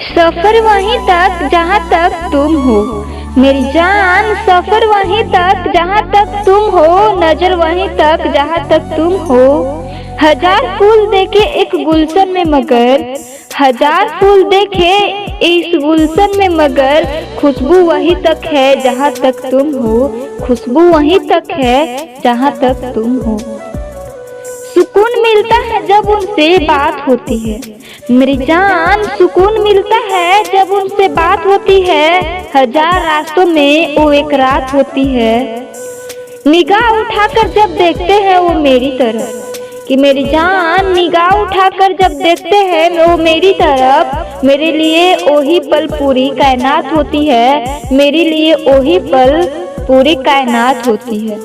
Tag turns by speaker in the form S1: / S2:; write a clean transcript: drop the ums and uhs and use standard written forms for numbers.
S1: सफर वहीं तक जहाँ तक तुम हो मेरी जान, सफर वहीं तक जहाँ तक तुम हो, नजर वहीं तक जहाँ तक तुम हो। हजार फूल देखे एक गुलशन में मगर, हजार फूल देखे इस गुलशन में मगर, खुशबू वहीं तक है जहाँ तक तुम हो, खुशबू वहीं तक है जहाँ तक तुम हो। सुकून मिलता है जब उनसे बात होती है मेरी जान, सुकून मिलता है जब उनसे बात होती है। हजार रास्तों में वो एक रात होती है। निगाह उठाकर जब देखते हैं वो मेरी तरफ कि मेरी जान, निगाह उठाकर जब देखते हैं वो मेरी तरफ, मेरे लिए वही पल पूरी कायनात होती है, मेरे लिए वही पल पूरी कायनात होती है।